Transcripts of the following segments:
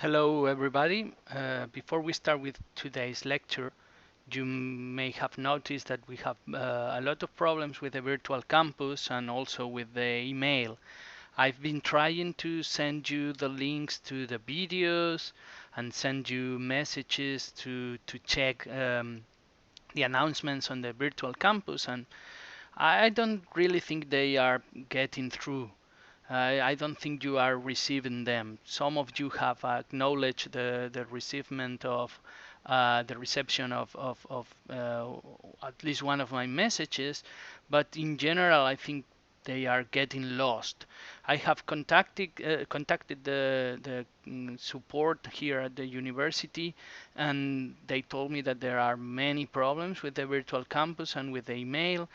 Hello, everybody. Before we start with today's lecture, you may have noticed that we have a lot of problems with the virtual campus and also with the email. I've been trying to send you the links to the videos and send you messages to check the announcements on the virtual campus, and I don't really think they are getting through. I don't think you are receiving them. Some of you have acknowledged the receivement of the reception of at least one of my messages, but in general, I think they are getting lost. I have contacted the support here at the university, and they told me that there are many problems with the virtual campus and with the email.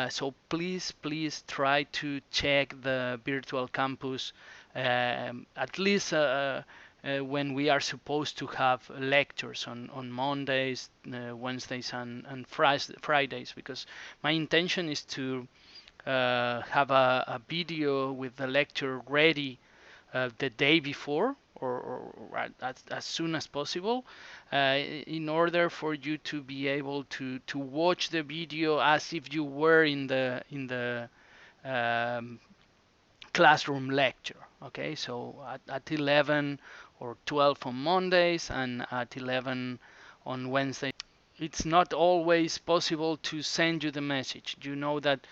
So please try to check the virtual campus at least when we are supposed to have lectures on Mondays, Wednesdays, and Fridays, because my intention is to have a video with the lecture ready the day before or as soon as possible, in order for you to be able to watch the video as if you were in the um, classroom lecture. Okay, so at 11 or 12 on Mondays and at 11 on Wednesday. It's not always possible to send you the message. You know that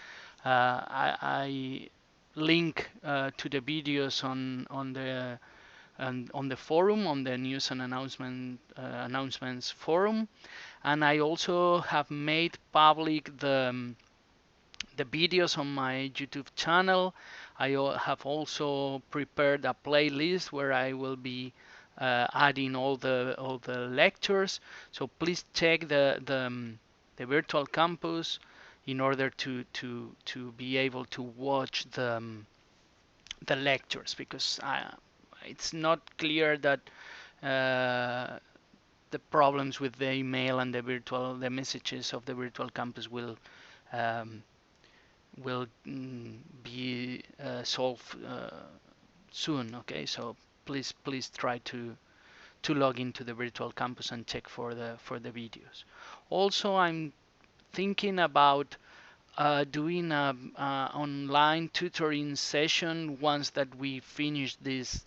I link to the videos on the forum, on the news and announcements forum, and I also have made public the videos on my YouTube channel. I have also prepared a playlist where I will be adding all the lectures. So please check the virtual campus in order to be able to watch the lectures, because it's not clear that uh, the problems with the email and the messages of the virtual campus um, will be solved soon. Okay, so please try to log into the virtual campus and check for the videos. Also, I'm thinking about doing a online tutoring session once that we finish this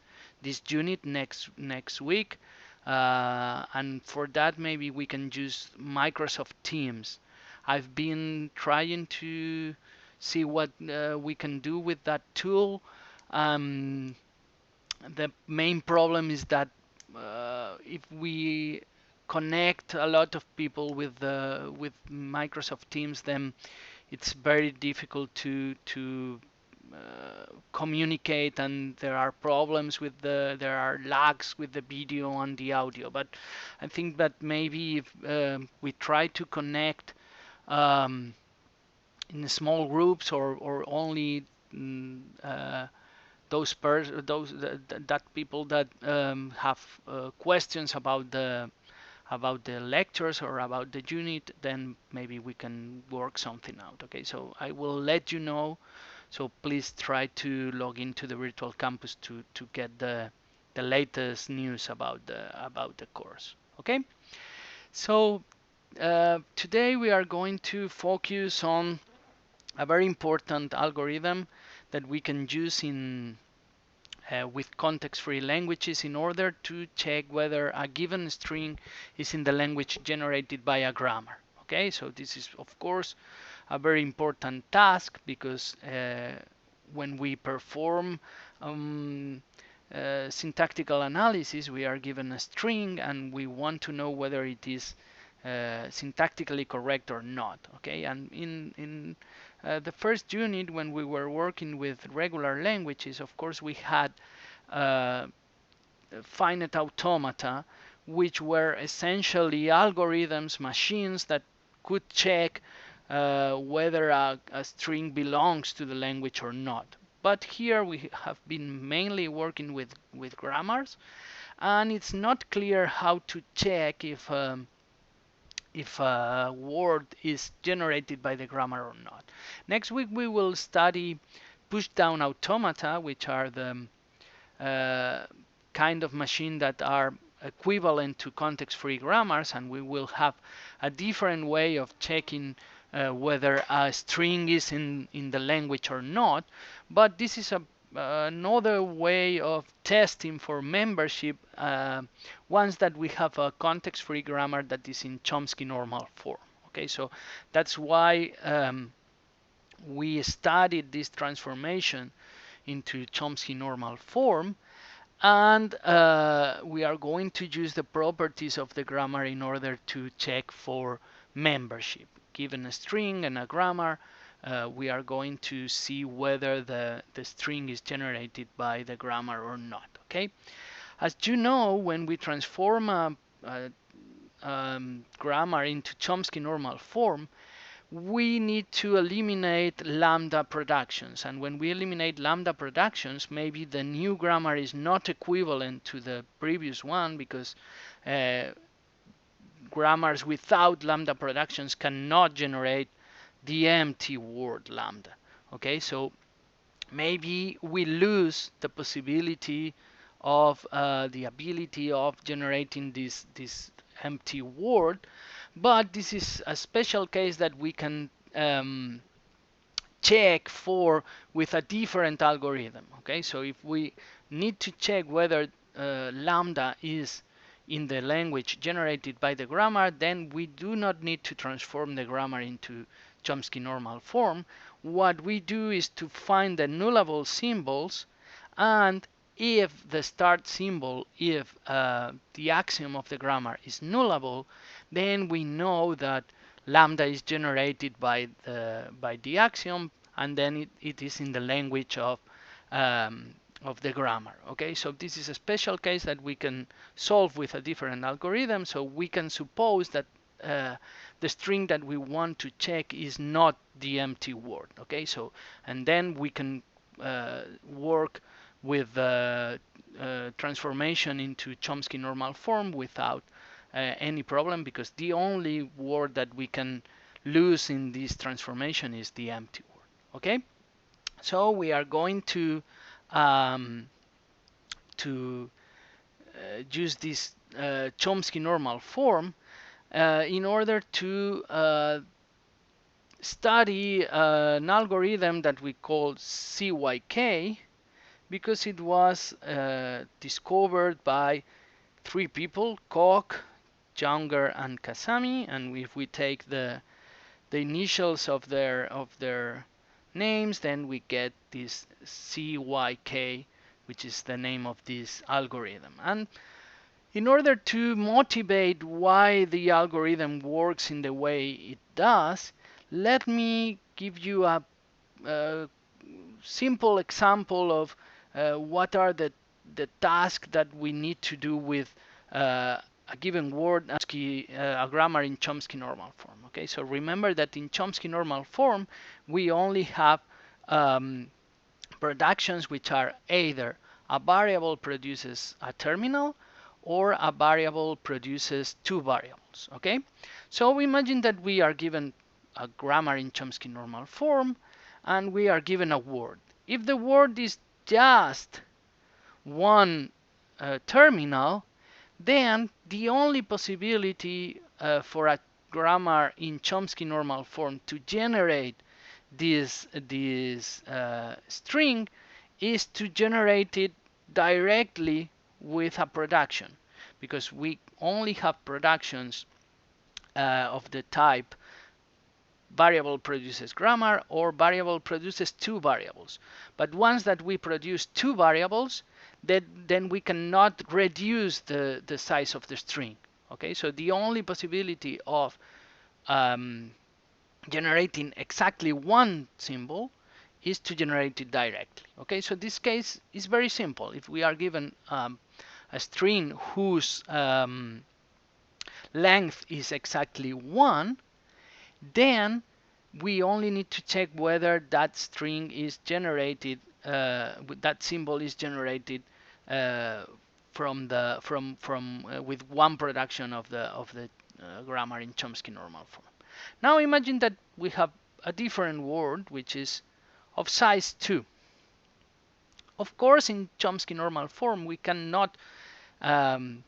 unit next week, and for that maybe we can use Microsoft Teams. I've been trying to see what we can do with that tool. Um, the main problem is that if we connect a lot of people with Microsoft Teams, then it's very difficult to communicate, and there are problems there are lags with the video and the audio. But I think that maybe if we try to connect um, in small groups, or only that people that have questions about the lectures or about the unit, then maybe we can work something out. Okay, so I will let you know. So please try to log into the virtual campus to get the latest news about the course. Okay, so today we are going to focus on a very important algorithm that we can use with context-free languages in order to check whether a given string is in the language generated by a grammar. Okay, so this is of course a very important task, because when we perform syntactical analysis, we are given a string and we want to know whether it is syntactically correct or not. Okay, and in the first unit, when we were working with regular languages, of course we had uh, finite automata, which were essentially algorithms, machines that could check whether a string belongs to the language or not. But here we have been mainly working with grammars, and it's not clear how to check if a word is generated by the grammar or not. Next week we will study push-down automata, which are the uh, kind of machine that are equivalent to context-free grammars, and we will have a different way of checking whether a string is in the language or not. But this is another way of testing for membership once that we have a context-free grammar that is in Chomsky normal form. Okay, so that's why we studied this transformation into Chomsky normal form, and we are going to use the properties of the grammar in order to check for membership. Given a string and a grammar, we are going to see whether the string is generated by the grammar or not. Okay. As you know, when we transform a grammar into Chomsky normal form, we need to eliminate lambda productions. And when we eliminate lambda productions, maybe the new grammar is not equivalent to the previous one, because grammars without lambda productions cannot generate the empty word lambda. Okay, so maybe we lose the possibility of the ability of generating this empty word, but this is a special case that we can check for with a different algorithm. Okay, so if we need to check whether lambda is in the language generated by the grammar, then we do not need to transform the grammar into Chomsky normal form. What we do is to find the nullable symbols, and if the start symbol, if the axiom of the grammar is nullable, then we know that lambda is generated by the axiom, and then it is in the language of the grammar. Okay, so this is a special case that we can solve with a different algorithm. So we can suppose that the string that we want to check is not the empty word. Okay, so and then we can work with transformation into Chomsky normal form without any problem, because the only word that we can lose in this transformation is the empty word. Okay, so we are going to use this Chomsky normal form in order to study an algorithm that we call CYK, because it was discovered by three people: Koch, Younger, and Kasami. And if we take the initials of their names, then we get this CYK, which is the name of this algorithm. And in order to motivate why the algorithm works in the way it does, let me give you a simple example of what are the tasks that we need to do with a given word and a grammar in Chomsky normal form. Okay, so remember that in Chomsky normal form we only have productions which are either a variable produces a terminal or a variable produces two variables. Okay, so imagine that we are given a grammar in Chomsky normal form and we are given a word. If the word is just one terminal, then the only possibility for a grammar in Chomsky normal form to generate this string is to generate it directly with a production, because we only have productions of the type variable produces grammar or variable produces two variables. But once that we produce two variables, then we cannot reduce the size of the string. Okay, so the only possibility of generating exactly one symbol is to generate it directly. Okay, so this case is very simple. If we are given a string whose length is exactly 1, then we only need to check whether that string is generated, that symbol is generated with one production of the grammar in Chomsky normal form. Now imagine that we have a different word which is of size 2. Of course, in Chomsky normal form, we cannot um,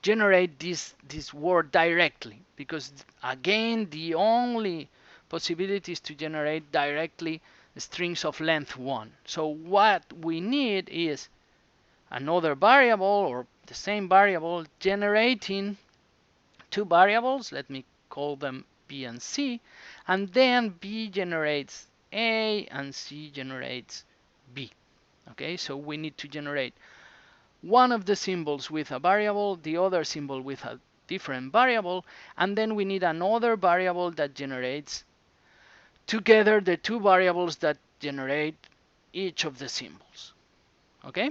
generate this word directly, because again, the only possibility is to generate directly strings of length 1. So what we need is another variable, or the same variable, generating two variables. Let me call them B and C, and then B generates A and C generates B. Okay, so we need to generate one of the symbols with a variable, the other symbol with a different variable, and then we need another variable that generates together the two variables that generate each of the symbols. Okay?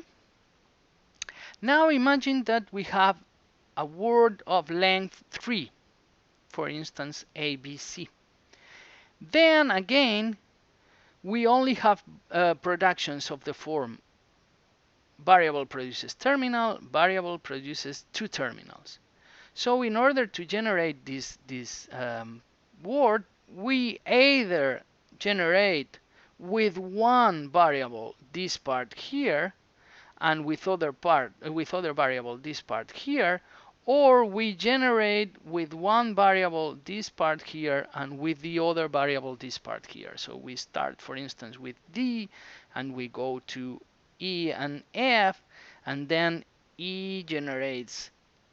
Now imagine that we have a word of length 3, for instance ABC. Then again, we only have productions of the form variable produces terminal, variable produces two terminals. So in order to generate this word, we either generate with one variable this part here, and with other variable this part here, or we generate with one variable this part here and with the other variable this part here. So we start, for instance, with D, and we go to E and F, and then E generates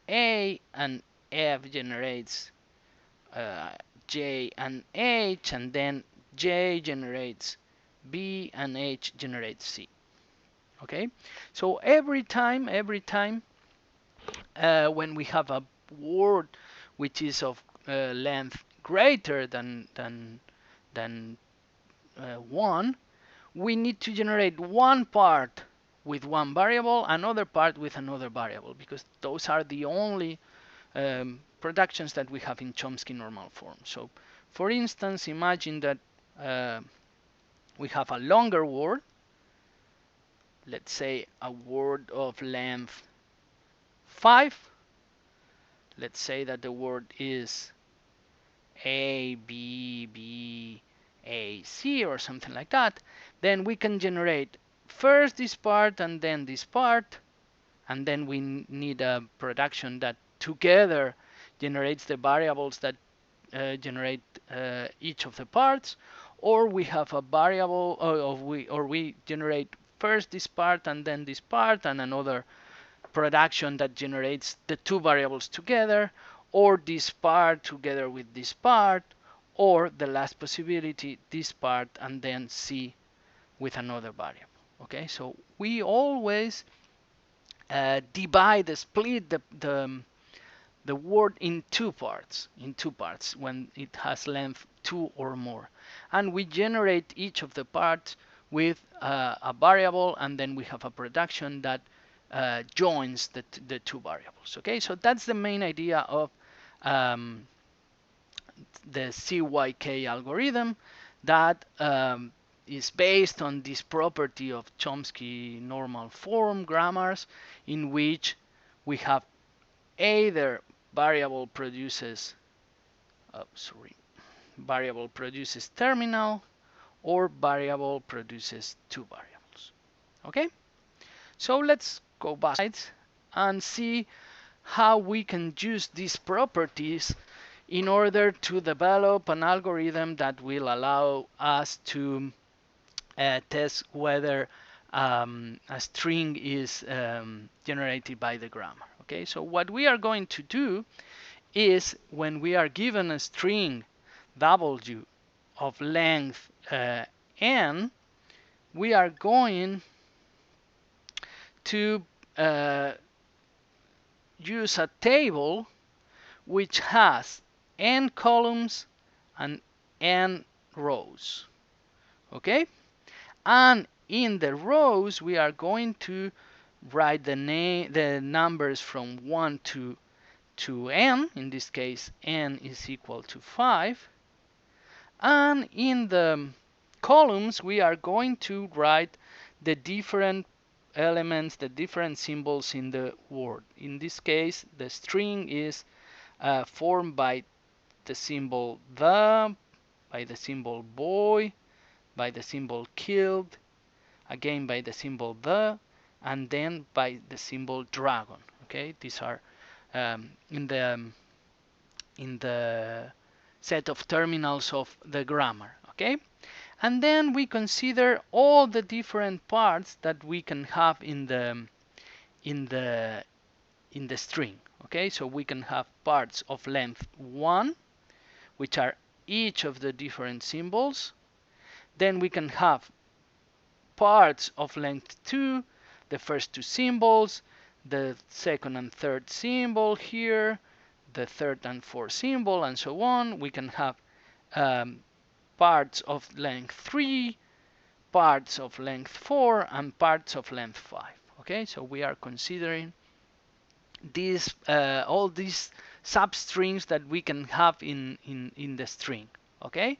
A and F generates J and H, and then J generates B and H generates C. Okay, so every time when we have a word which is of length greater than 1, we need to generate one part with one variable, another part with another variable, because those are the only productions that we have in Chomsky normal form. So for instance, imagine that we have a longer word, let's say a word of length 5. Let's say that the word is A, B, B, A, C, or something like that. Then we can generate first this part and then this part, and then we need a production that together generates the variables that generate each of the parts, or we have a variable, or we generate first this part and then this part, and another production that generates the two variables together, or this part together with this part, or the last possibility, this part and then C with another variable. Okay, so we always split the word in two parts when it has length 2 or more, and we generate each of the parts with a variable, and then we have a production that joins the two variables. Okay, so that's the main idea of the CYK algorithm, that is based on this property of Chomsky normal form grammars, in which we have either variable produces variable produces terminal, or variable produces two variables. Okay, so let's go back and see how we can use these properties in order to develop an algorithm that will allow us to test whether a string is generated by the grammar. Okay, so what we are going to do is, when we are given a string W of length n, we are going to use a table which has n columns and n rows. Okay, and in the rows we are going to write the numbers from 1 to n. In this case, n is equal to 5. And in the columns we are going to write the different elements, the different symbols in the word. In this case, the string is formed by the symbol the, by the symbol boy, by the symbol killed, again by the symbol the, and then by the symbol dragon. Okay, these are in the set of terminals of the grammar. Okay, and then we consider all the different parts that we can have in the in the string. Okay, so we can have parts of length 1, which are each of the different symbols. Then we can have parts of length 2, the first two symbols, the second and third symbol here, the third and fourth symbol, and so on. We can have parts of length 3, parts of length 4, and parts of length 5. Okay, so we are considering these all these substrings that we can have in the string. Okay,